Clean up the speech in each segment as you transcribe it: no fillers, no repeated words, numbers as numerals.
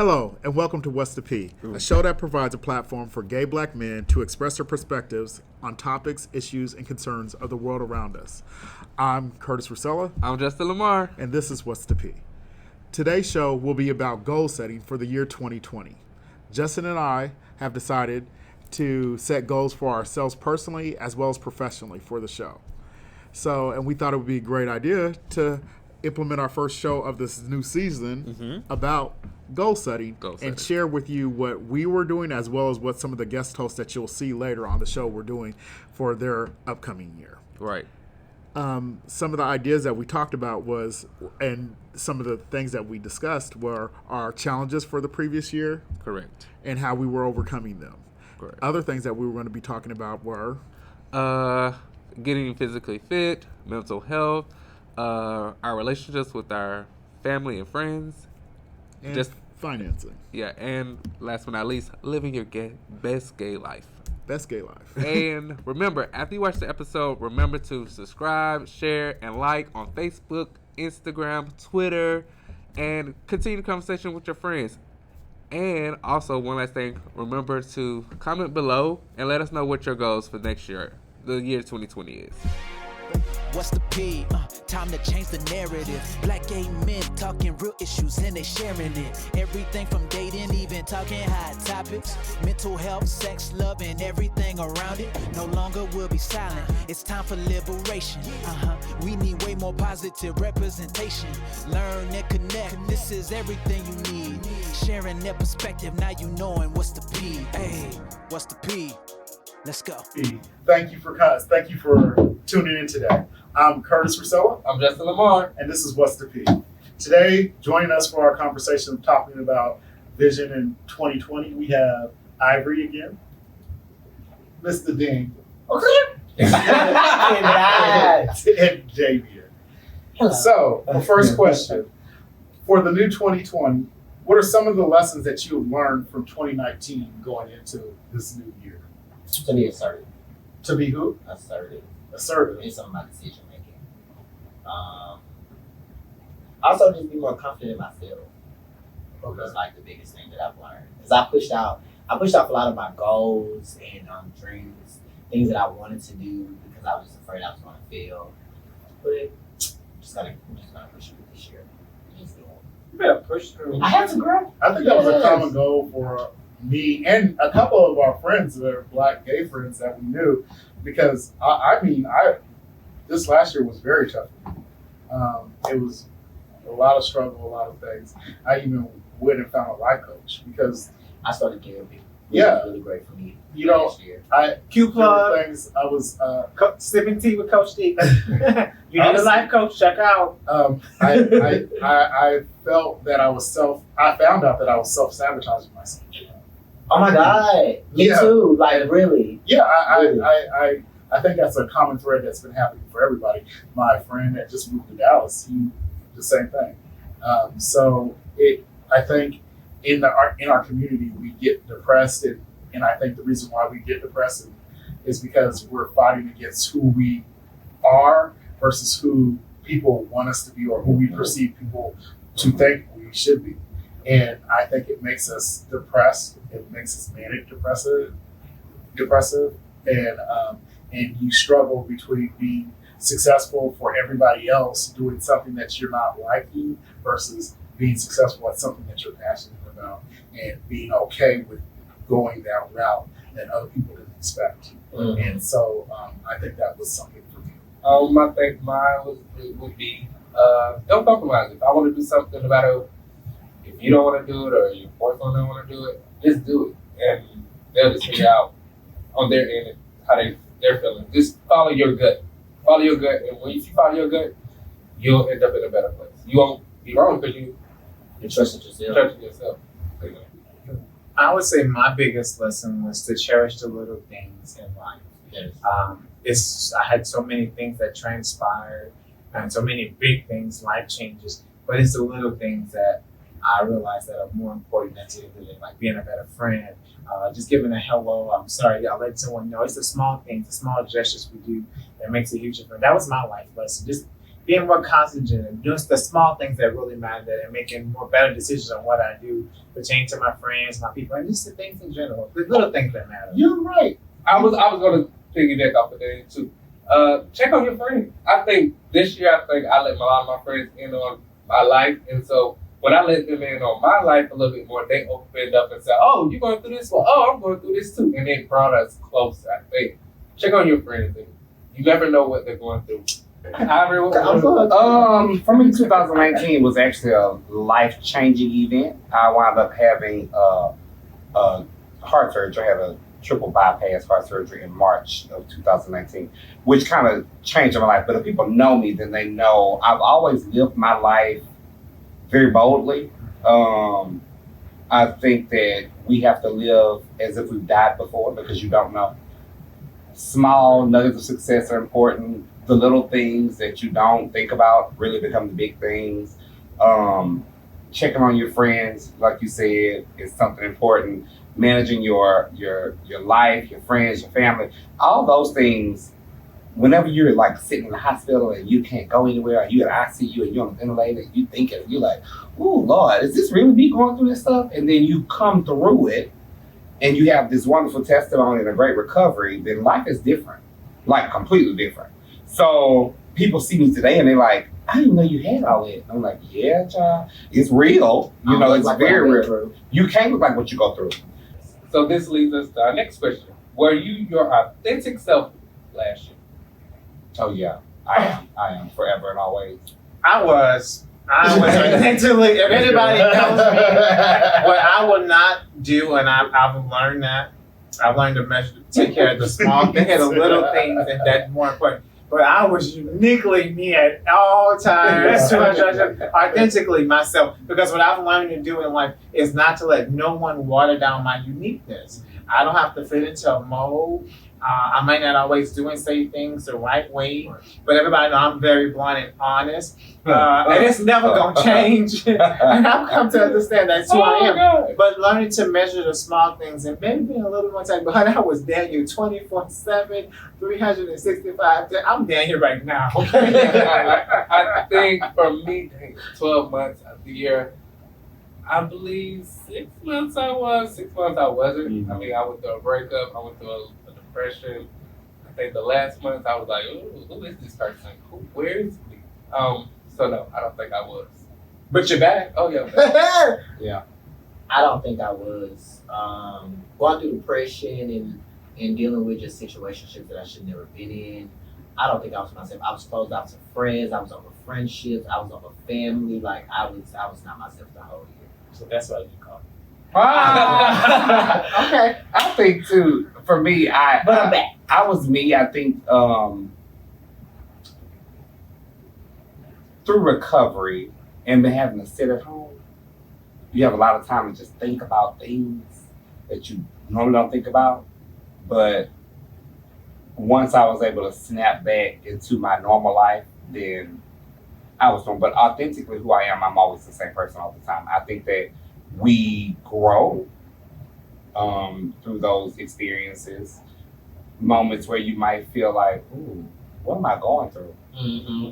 Hello, and welcome to What's the P, a show that provides a platform for gay black men to express their perspectives on topics, issues, and concerns of the world around us. I'm Curtis Rusella. I'm Justin Lamar. And this is What's the P. Today's show will be about goal setting for the year 2020. Justin and I have decided to set goals for ourselves personally as well as professionally for the show. And we thought it would be a great idea to implement our first show of this new season about goal setting and share with you what we were doing as well as what some of the guest hosts that you'll see later on the show were doing for their upcoming year. Right. Some of the ideas that we talked about and some of the things that we discussed were our challenges for the previous year. Correct. And how we were overcoming them. Correct. Other things that we were going to be talking about were getting physically fit, mental health, our relationships with our family and friends, and just financing. Yeah, and last but not least, living your best gay life. Best gay life. And remember, after you watch the episode, remember to subscribe, share, and like on Facebook, Instagram, Twitter, and continue the conversation with your friends. And also, one last thing, remember to comment below and let us know what your goals for next year, the year 2020 is. What's the P? Time to change the narrative. Black gay men talking real issues and they sharing it. Everything from dating, even talking hot topics. Mental health, sex, love, and everything around it. No longer will be silent. It's time for liberation. We need way more positive representation. Learn and connect. This is everything you need. Sharing their perspective. Now you knowing what's the P. Hey, what's the P? Let's go. Thank you for tuning in today. I'm Curtis Rusella. I'm Justin Lamar. And this is What's the P. Today, joining us for our conversation talking about vision in 2020, we have Ivory again, Mr. Dean, and Javier. So, the first question, for the new 2020, what are some of the lessons that you have learned from 2019 going into this new year? To be assertive. To be who? Assertive. Assertive. It's something about decision making. Also, just be more confident in myself. Okay. That's like the biggest thing that I've learned. Because I pushed out a lot of my goals and dreams, things that I wanted to do because I was just afraid I was going to fail. But I'm just gonna push through this year. Just do it. You better push through. I have to grow. I think that was a common goal for me and a couple of our friends that are black gay friends that we knew, because this last year was very tough for me. It was a lot of struggle, a lot of things. I even went and found a life coach because I started therapy. Yeah. It was really great for me. You know, last year. Q plug. Things I was Sipping tea with Coach D. You need a life coach. Check out. I felt that I found out that I was self-sabotaging myself. Oh my God. Me too. Like, really. Yeah, Really? I think that's a common thread that's been happening for everybody. My friend that just moved to Dallas, he the same thing. I think in our community we get depressed, and I think the reason why we get depressed is because we're fighting against who we are versus who people want us to be or who we perceive people to think we should be. And I think it makes us depressed. It makes us manic depressive, and you struggle between being successful for everybody else, doing something that you're not liking, versus being successful at something that you're passionate about, and being okay with going that route that other people didn't expect. Mm-hmm. And so I think that was something for me. I think mine would be don't compromise. If I want to do something about it, if you don't want to do it or your boyfriend don't want to do it, just do it, and they'll just figure out on their end how they're feeling. Just follow your gut. Follow your gut, and when you follow your gut, you'll end up in a better place. You won't be wrong because you trusted yourself. trusted yourself. I would say my biggest lesson was to cherish the little things in life. Yes. I had so many things that transpired and so many big things, life changes, but it's the little things that I realized that are more important at the end of the day, like being a better friend, just giving a hello, I'm sorry, I'll let someone know. It's the small things, the small gestures we do that makes a huge difference. That was my life lesson. Just being more concentrated, just the small things that really matter, and making more better decisions on what I do pertaining to my friends, my people, and just the things in general, the little things that matter. You're right. I was going to piggyback off of that too. Check on your friends. I think this year, I let a lot of my friends in on my life, and so when I let them in on my life a little bit more, they opened up and said, "Oh, you're going through this? Well, oh, I'm going through this too," and it brought us closer. I think. Check on your friends. You never know what they're going through. For me, 2019 was actually a life-changing event. I wound up having heart surgery. I had a triple bypass heart surgery in March of 2019, which kind of changed my life. But if people know me, then they know I've always lived my life very boldly. I think that we have to live as if we've died before, because you don't know. Small nuggets of success are important. The little things that you don't think about really become the big things. Checking on your friends, like you said, is something important. Managing your life, your friends, your family, all those things. Whenever you're like sitting in the hospital and you can't go anywhere, or you at ICU and you're on the ventilator, and you thinking, you're like, "Oh Lord, is this really me going through this stuff?" And then you come through it, and you have this wonderful testimony and a great recovery. Then life is different, like completely different. So people see me today and they're like, "I didn't know you had all that." I'm like, "Yeah, child, it's real. You know, it's like very real. You can't look like what you go through." So this leads us to our next question. Were you your authentic self last year? Oh yeah, I am forever and always. I was mentally. If anybody knows me, what I will not do, and I've learned that. I've learned to take care of the small things, the little things, and that's more important. But I was uniquely me at all times, authentically myself. Because what I've learned to do in life is not to let no one water down my uniqueness. I don't have to fit into a mold. I might not always do and say things the right way, but everybody know I'm very blunt and honest, and it's never gonna change. And I've come to understand that's who I am. God. But learning to measure the small things and maybe being a little more tight. But I was Daniel 24/7, 365 days. I'm Daniel right now. I think for me, 12 months of the year, I believe 6 months I was, 6 months I wasn't. Mm-hmm. I mean, I went through a breakup, I went through a depression. I think the last month I was like, "Ooh, who is this person? Where is me?" So no, I don't think I was. But you're back. Oh yeah. Yeah. I don't think I was. Going through depression and dealing with just situationships that I should never been in. I don't think I was myself. I was closed out to friends. I was over friendships. I was over family. Like I was not myself the whole year. So that's why you call me. Okay. I think too, for me, But I'm back. I was me. I think through recovery and having to sit at home, you have a lot of time to just think about things that you normally don't think about. But once I was able to snap back into my normal life, then I was doing. But authentically, who I am, I'm always the same person all the time. I think that we grow through those experiences, moments where you might feel like, "Ooh, what am I going through?" Mm-hmm.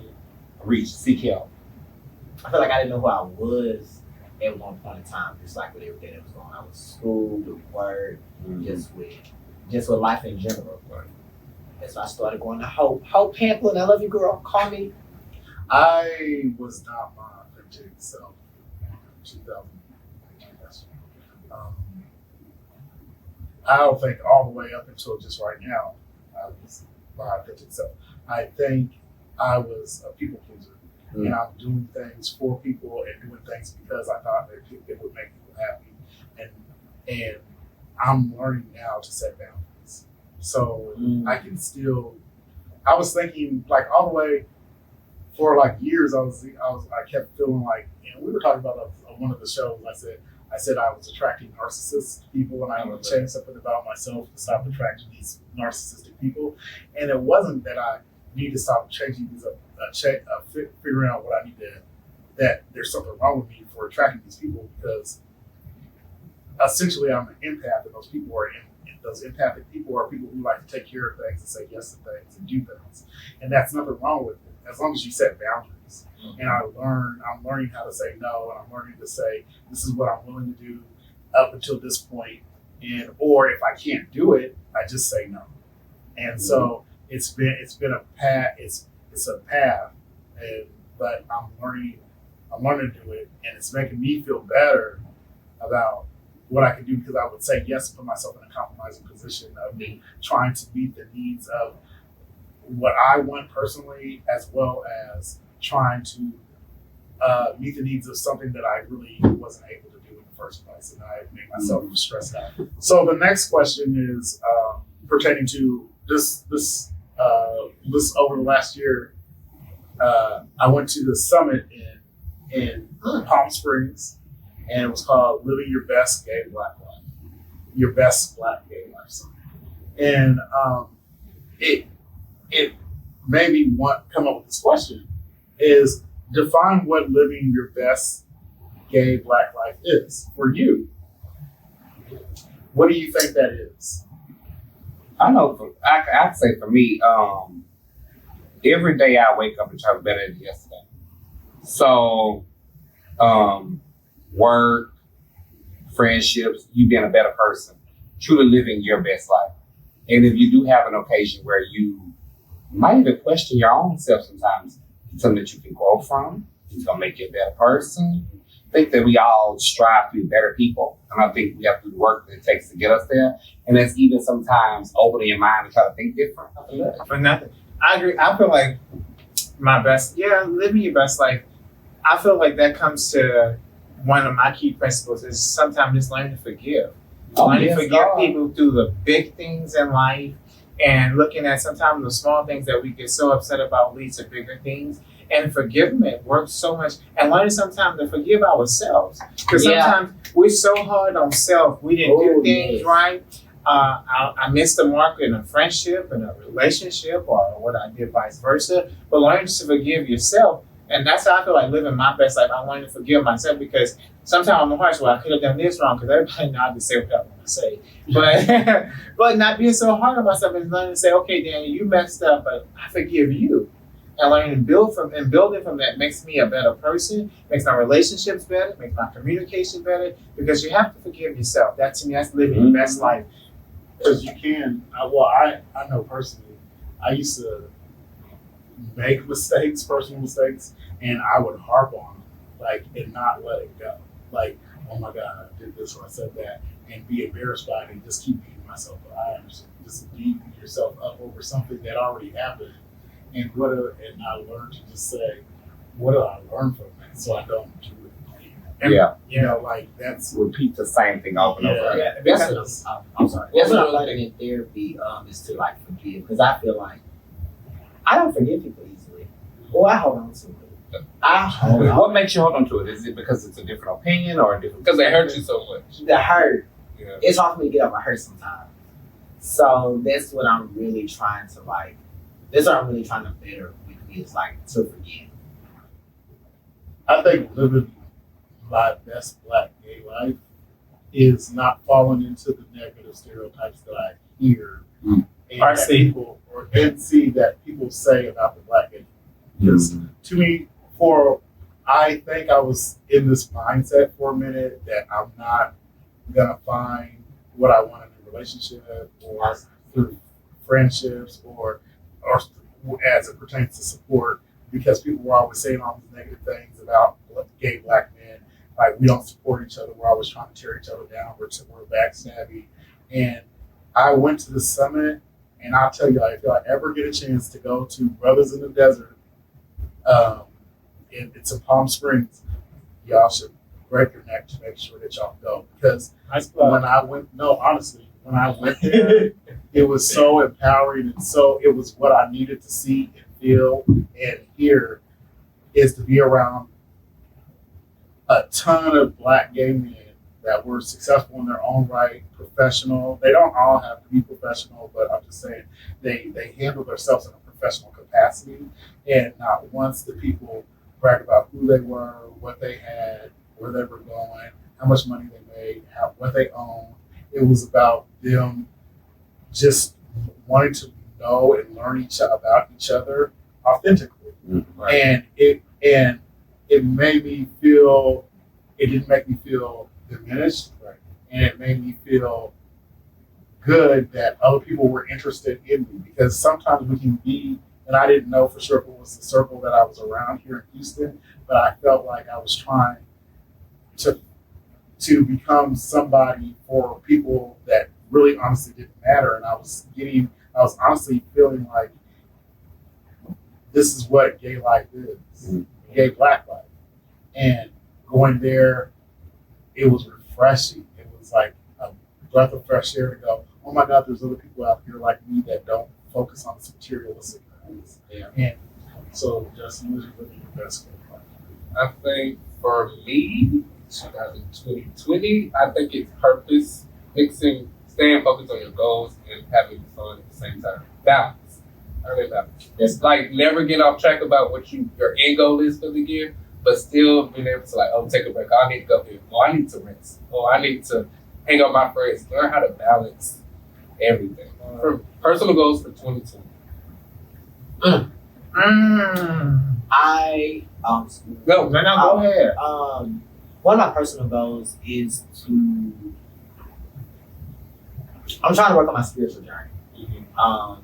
Seek help. I feel like I didn't know who I was at one point in time, just like with everything that was going on with school, with work, just with life in general. And so I started going to Hope Pamplin. I love you, girl. Call me. I was not my authentic self in 2019. I don't think all the way up until just right now, I was my authentic self. I think I was a people pleaser, and I'm doing things for people and doing things because I thought that it would make people happy, and I'm learning now to set boundaries. So I can still. I was thinking like all the way for like years. I kept feeling like, and we were talking about on one of the shows. I said I was attracting narcissistic people, and I had to change something about myself to stop attracting these narcissistic people. And it wasn't that I need to stop changing these, figuring out what I need to, that there's something wrong with me for attracting these people, because essentially I'm an empath, and those empathic people are people who like to take care of things and say yes to things and do things. And that's nothing wrong with it. as long as you set boundaries. And I'm learning how to say no, and I'm learning to say this is what I'm willing to do up until this point, and or if I can't do it, I just say no. And so it's been a path. It's a path, but I'm learning to do it, and it's making me feel better about what I can do, because I would say yes and put myself in a compromising position of me trying to meet the needs of what I want personally, as well as trying to meet the needs of something that I really wasn't able to do in the first place, and I made myself stressed out. So the next question is pertaining to this over the last year. I went to the summit in Palm Springs, and it was called "Living Your Best Gay Black Life," your best Black gay life summit, and it made me come up with this question: is define what living your best gay Black life is for you. What do you think that is? I know. I'd say for me, every day I wake up and try to be better than yesterday. So, work, friendships, you being a better person, truly living your best life. And if you do have an occasion where you might even question your own self sometimes, it's something that you can grow from. It's gonna make you a better person. I think that we all strive to be better people, and I think we have to do the work that it takes to get us there. And that's even sometimes opening your mind to try to think different. For nothing. I agree. I feel like living your best life. I feel like that comes to one of my key principles is sometimes just learn to forgive. Learn to forgive people through the big things in life, and looking at sometimes the small things that we get so upset about leads to bigger things. And forgiveness works so much. And learning sometimes to forgive ourselves. Because sometimes we're so hard on self. We didn't do things right. I missed the mark in a friendship, in a relationship, or what I did vice versa. But learning to forgive yourself. And that's how I feel like living my best life. I learn to forgive myself, because sometimes I'm harsh. Well, I could have done this wrong, because everybody knows I just say what I want to say. But but not being so hard on myself and learning to say, okay, Daniel, you messed up, but I forgive you. And learning to building from that makes me a better person, makes my relationships better, makes my communication better, because you have to forgive yourself. That to me, that's living your best life. Because you can. I know personally, I used to make mistakes, personal mistakes, and I would harp on them, and not let it go. Oh my God, I did this or I said that, and be embarrassed by it and just keep beating myself up. I understand. Just beating yourself up over something that already happened. And I learned to just say, what did I learn from that, so I don't do it again. And, that's repeat the same thing over and over again. I'm sorry. That's what I'm learning in therapy is to forgive, because I feel like I don't forgive people easily. Or I hold on to it. What makes you hold on to it? Is it because it's a different opinion or a different? Because they hurt you so much. The hurt. Yeah. It's hard for me to get up my hurt sometimes. So that's what I'm really trying to That's what I'm really trying to better with me, is to forgive. I think living my best Black gay life is not falling into the negative stereotypes that I hear and see that people say about the Black gay. Because to me, I think I was in this mindset for a minute that I'm not gonna find what I want in a relationship, or through friendships, or as it pertains to support, because people were always saying all these negative things about gay Black men. We don't support each other. We're always trying to tear each other down. We're backstabby. And I went to the summit, and I'll tell you, if y'all ever get a chance to go to Brothers in the Desert, it's in Palm Springs, y'all should break your neck to make sure that y'all go. Because when I went there, it was so empowering, and so it was what I needed to see and feel and hear, is to be around a ton of Black gay men that were successful in their own right, professional. They don't all have to be professional, but I'm just saying they handle themselves in a professional capacity, and not once did people brag about who they were, what they had, where they were going, how much money they made, what they owned. It was about them just wanting to know and learn about each other authentically. and it made me feel. It didn't make me feel diminished, and it made me feel good that other people were interested in me, because sometimes we can be, and I didn't know for sure if it was the circle that I was around here in Houston, but I felt like I was trying to become somebody for people that really honestly didn't matter, and I was honestly feeling like this is what gay life is, gay black life, and going there, it was refreshing. It was like a breath of fresh air to go, oh my God, there's other people out here like me that don't focus on this materialistic things. Yeah. And so, Justin, what was really your best gay life? I think for me, 2020, I think it's purpose, staying focused on your goals and having fun at the same time. Balance. I think balance. It's like never get off track about what your end goal is for the year, but still being able to like, oh, take a break. I need to go here. Oh, I need to rest. Oh, I need to hang out with my friends. Learn how to balance everything. For personal goals for 2020. I Go. No, go ahead. one of my personal goals is to. I'm trying to work on my spiritual journey.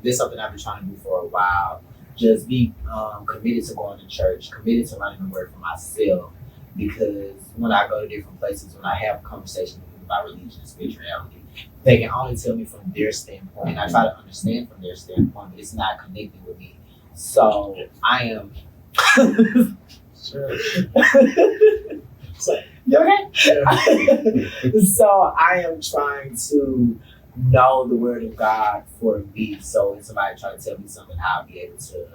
This is something I've been trying to do for a while. Just be committed to going to church, committed to learning the word for myself. Because when I go to different places, when I have conversations with people about religion and spirituality, they can only tell me from their standpoint. I try to understand from their standpoint, but it's not connecting with me. So I am. Sure. You okay? So I am trying to know the word of God for me. So when somebody try to tell me something, I'll be able to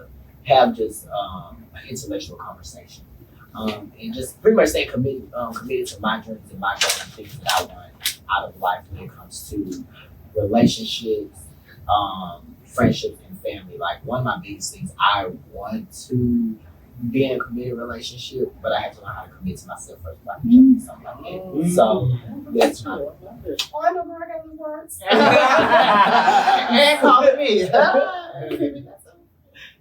have just an intellectual conversation. And just pretty much stay committed to my dreams and my goals and things that I want out of life when it comes to relationships, friendships, and family. Like one of my biggest things, I want to be in a committed relationship, but I have to learn how to commit to myself first before I can jump into something like that. So that's my. Oh, I know where I got the words. And call me.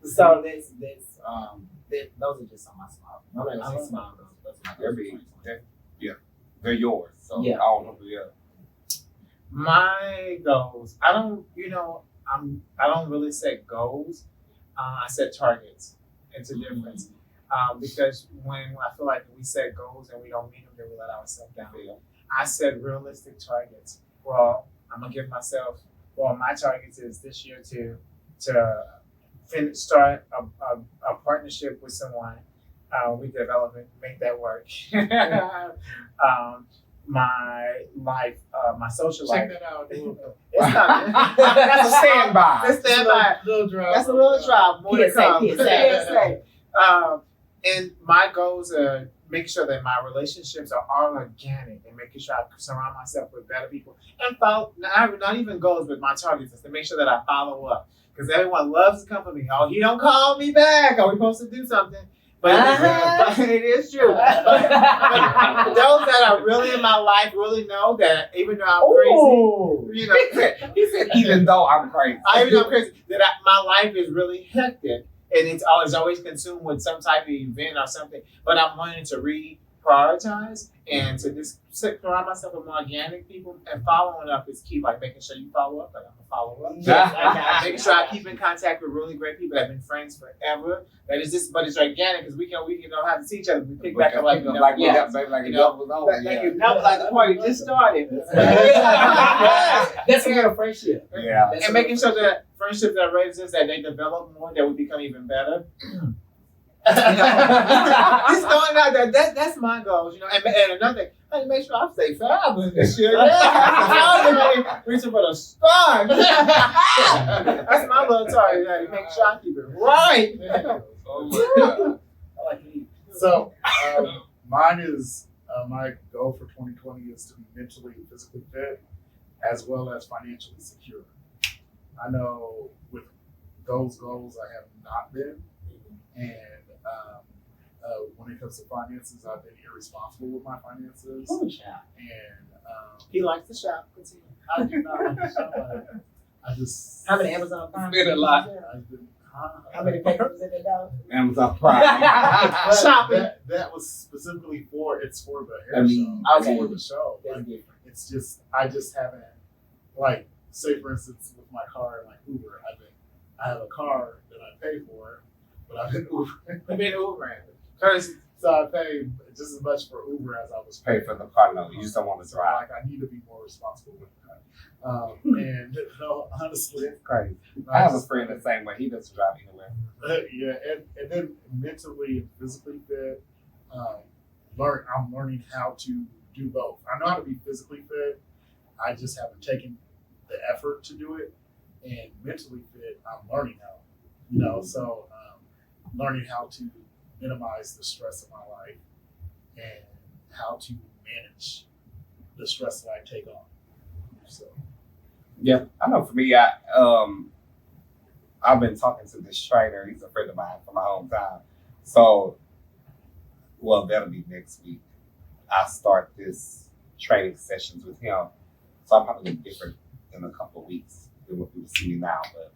So those are just some of my small. I'm not gonna say small goals, but They're big. They're yours. So Yeah. I don't know. Yeah. My goals. I don't really set goals. I set targets. It's a difference. Because when I feel like we set goals and we don't meet them, then we let ourselves down. I set realistic targets. Well, I'm gonna give myself. Well, my targets is this year to start a partnership with someone. We develop it, make that work. My life, my social life. Check that out. It's not. That's a standby. That's a standby. Little drop. That's a little drop. More to come. PSA. And my goals are making sure that my relationships are all organic and making sure I surround myself with better people and follow. Not even goals, but my targets is to make sure that I follow up, because everyone loves to come for me. Oh, he don't call me back. Are we supposed to do something? But it is true. But those that are really in my life really know that even though I'm crazy, He said, even though I'm crazy. even though I'm crazy, that my life is really hectic and it's always consumed with some type of event or something. But I'm wanting to prioritize and to just surround myself with more organic people, and following up is key. Like making sure you follow up, like I'm gonna follow up. Making sure I keep in contact with really great people that have been friends forever. That is just, but it's organic because we don't have to see each other. We pick back up like the party just started. That's a real friendship. Yeah. And making sure that friendships that raise us, that they develop more, that we become even better. Just throwing out that's my goals, and another thing, I make sure I stay fabulous this year. Yeah, reaching for the stars. That's my little target. Make sure I keep it right. Oh my God. I like it. So, mine is my goal for 2020 is to be mentally and physically fit, as well as financially secure. I know with those goals I have not been, and when it comes to finances, I've been irresponsible with my finances. Oh, child. And He likes to shop. Continue. I do not like to shop. I just How many Amazon Prime? Spend a lot. I've been How many papers in it now? Amazon Prime. Shopping. That was specifically it's for the hair I mean, show. okay. It's for the show. That's Like, different. it's just I just haven't, like, say for instance with my car and like Uber, I have a car that I pay for, but I've been Ubering. I've been Ubering. Cause So I pay just as much for Uber as I was Pay for the car note. You just don't want to So drive. like I need to be more responsible with that. And no, honestly, It's crazy. I have a friend the same way. He doesn't drive anywhere. Yeah, and then mentally and physically fit. I'm learning how to do both. I know how to be physically fit. I just haven't taken the effort to do it. And mentally fit, I'm learning how. You know, so learning how to minimize the stress of my life and how to manage the stress that I take on. So Yeah, I know. For me, I've been talking to this trainer. He's a friend of mine from my hometown. So, well, that'll be next week. I start this training sessions with him. So I'm probably different in a couple of weeks than what people see me now. But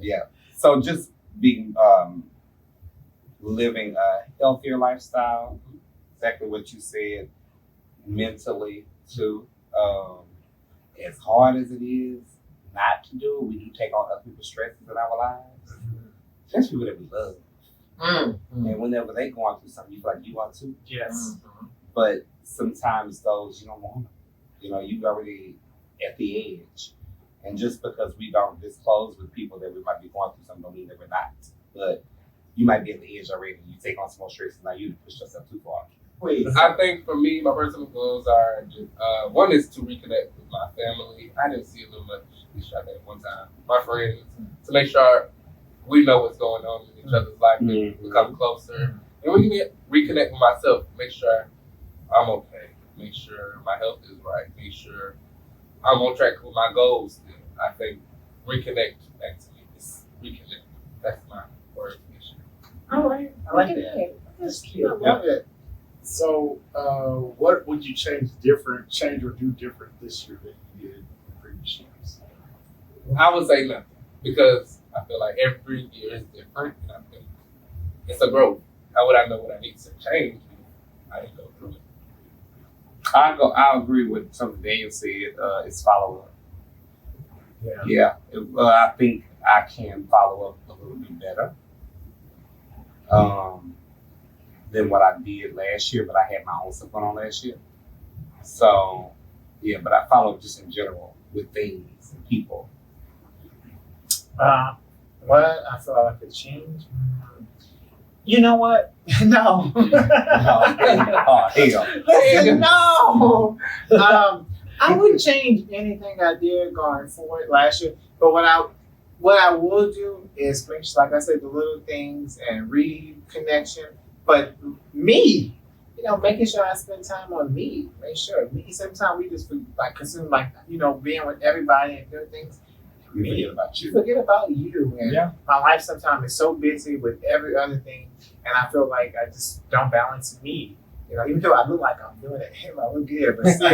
yeah, so just being living a healthier lifestyle. Exactly what you said. Mentally too. As hard as it is not to do, we do take on other people's stresses in our lives. Especially people that we love. And whenever they going through something, you feel like you want to. yes. But sometimes those you don't want them. You know, you already at the edge. And just because we don't disclose with people that we might be going through something don't mean that we're not. But you might be at the edge already. You take on some more stress and now you push yourself too far. Wait, I think for me, my personal goals are one is to reconnect with my family. I didn't see a little much this year at one time. My friends, to make sure we know what's going on in each other's life and become closer. And we can reconnect with myself, make sure I'm okay, make sure my health is right, make sure I'm on track with my goals still. I think reconnect back to me. It's reconnect. That's my word this year. All right. I like that. That's cute. I love it. So, what would you change or do different this year than you did in previous years? I would say nothing because I feel like every year is different, and I think it's a growth. How would I know what I need to change if I didn't go through it? I agree with something Daniel said. It's follow up. Yeah. I think I can follow up a little bit better than what I did last year, but I had my own stuff going on last year. So, yeah, but I follow up just in general with things and people. What I feel like I could change? You know what? No. Oh, here you go. Listen, no. I wouldn't change anything I did going forward last year. But what I will do is make sure, like I said, the little things and reconnection. But me, making sure I spend time on me. Make sure me. Sometimes we just consume being with everybody and doing things. You forget about you. Forget about you. And Yeah. my life sometimes is so busy with every other thing, and I feel like I just don't balance me. Even though I look like I'm doing it, I look good, but still,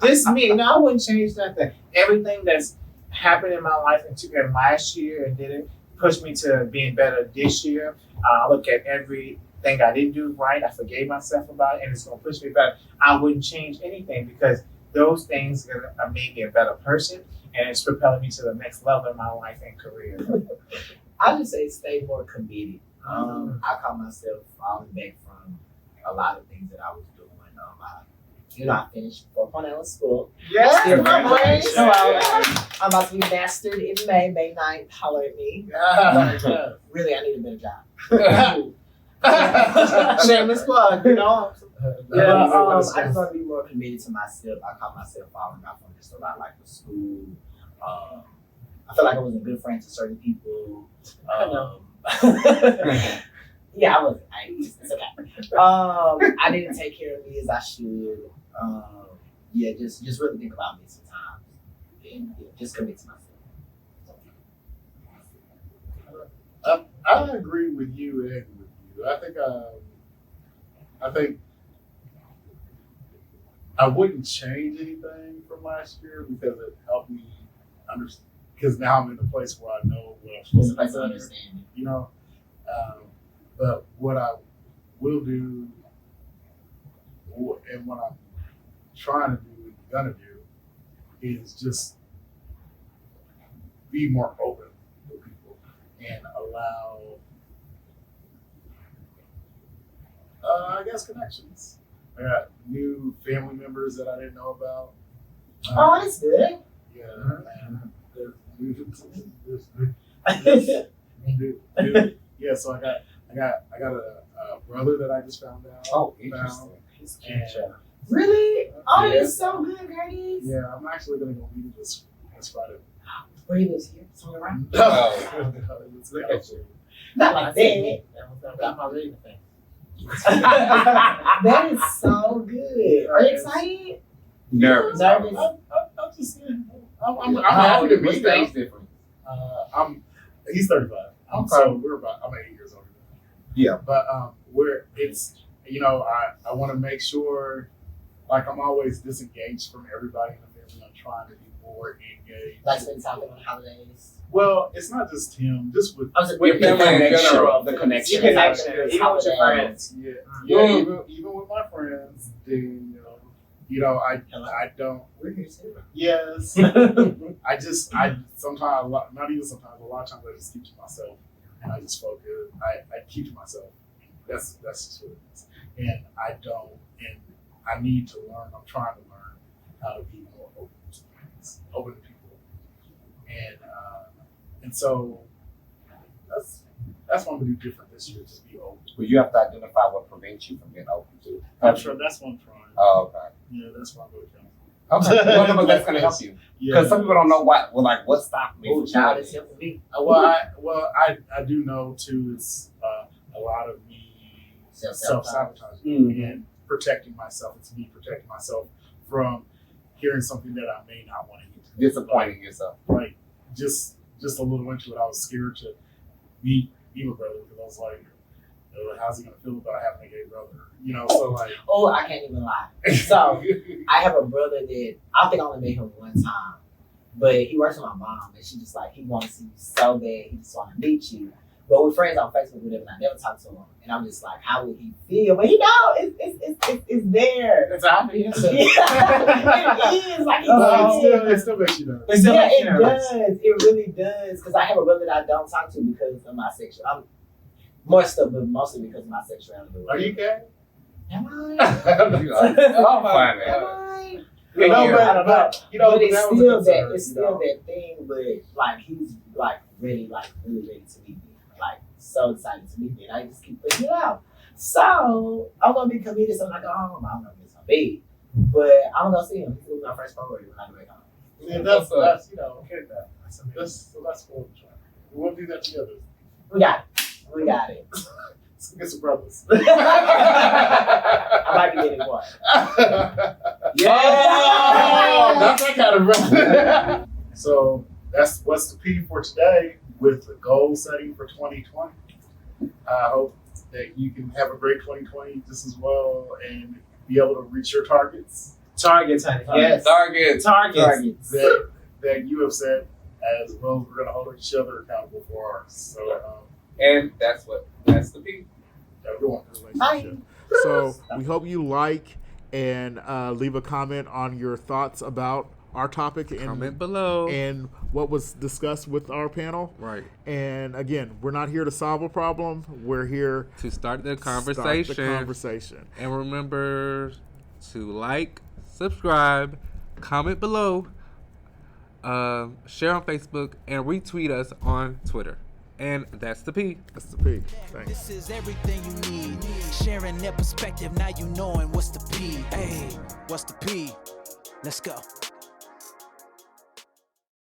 just me. I wouldn't change nothing. Everything that's happened in my life in last year and didn't push me to being better this year. I look at everything I didn't do right. I forgave myself about it, and it's going to push me better. I wouldn't change anything because those things are made me a better person, and it's propelling me to the next level in my life and career. I just say stay more committed. I caught myself falling back from a lot of things that I was doing. I finished 4.0 school. Yeah, Still my graduating. boy. So I'm about to be mastered in May 9th. Holler at me. Really, I need a better job. Shameless plug, Yeah, I just But, want to be more committed to myself. I caught myself falling off on just a lot, like with school. I feel like I wasn't a good friend to certain people. I know. Yeah, I wasn't. It's okay. I didn't take care of me as I should. Just really think about me sometimes, and just commit to myself. I agree with you and with you. I think I wouldn't change anything from last year because it helped me because now I'm in a place where I know what I'm It's supposed a to place do of better, understanding. you know. But what I will do, and what I'm trying to do and gonna do, is just be more open with people and allow, I guess, connections. I got new family members that I didn't know about. Oh, that's good. Yeah, and there's new- yeah. So I got a brother that I just found out. Oh, interesting. And, Really? Oh, Yeah. that's so good, Curtis. yeah, I'm actually gonna go meet him this Friday. Where he lives here? Somewhere around? Oh. It's Look at you. Not like that. I'm not reading the thing. That is so good. Are you excited? Nervous. Nervous. I'm just I'm happy to What's meet the him. age difference? He's 35. Okay. So I'm 8 years older than him. Yeah. But I want to make sure, like, I'm always disengaged from everybody in the family. I'm trying to be more engaged. Like spend time on holidays. Well, it's not just him. Just with I was With family in general. The connection. Even with your friends. even with my friends, then I don't. We're here too. Yes, I sometimes, not even sometimes, a lot of times I just keep to myself and I just focus. I keep to myself. That's just what it is. And I need to learn. I'm trying to learn how to be more open to things, open to people, and so that's what I'm gonna do different this year. Just be open. Well, you have to identify what prevents you from being open to. I'm sure that's what I'm trying. Oh, okay. Yeah, that's why I'm going to count. Okay. Well, no, but that's gonna help you because some people don't know what stopped me Oh, from child, doing it's it. helping me. I do know too. It's a lot of me self-sabotaging Mhm. and protecting myself. It's me protecting myself from hearing something that I may not want to hear. Disappointing yourself. Like just a little into it, I was scared to meet my brother because I was like, how's he gonna feel about having a gay brother? So like. Oh, I can't even lie. So I have a brother that I think I only met him one time, but he works with my mom, and she just like he wants to see you so bad, he just want to meet you. But we're friends on Facebook with him, and I never talked to him, and I'm just like, how would he feel? But he know it's there. It's obvious. Yeah, it is like It still makes you nervous. yeah, it does. It really does. Because I have a brother that I don't talk to because of my sexual. I'm more stuff, but mostly because of my sexuality. Are you gay? Am I? Oh my Am man. I? No, I don't know. but But it's that was a still concern, that. It's still that thing. But like he's like really ready to meet me. Like so excited to meet me, and I just keep putting it out. So I'm gonna be committed. So when I go home, I don't know if it's gonna be, but I'm gonna see him. He's gonna be my first priority when I go back home. Yeah, that's okay. That's cool. We'll do that together. We got it. We got it. Let's get some brothers. I might be getting one. Oh, that's that kind of brother. So that's what's the P for today with the goal setting for 2020. I hope that you can have a great 2020 just as well and be able to reach your targets. Targets, honey. Yes. Target. Targets. That you have set, as well as we're going to hold each other accountable for ours. So, And that's the P. everyone. Bye. So we hope you like and leave a comment on your thoughts about our topic and Comment below. and what was discussed with our panel. Right. And again, we're not here to solve a problem. We're here To start the to conversation. start the conversation. And remember to like, subscribe, comment below, share on Facebook, and retweet us on Twitter. And that's the P. That's the P. Thanks. This is everything you need. Sharing their perspective, now you knowing what's the P. Hey, what's the P? Let's go.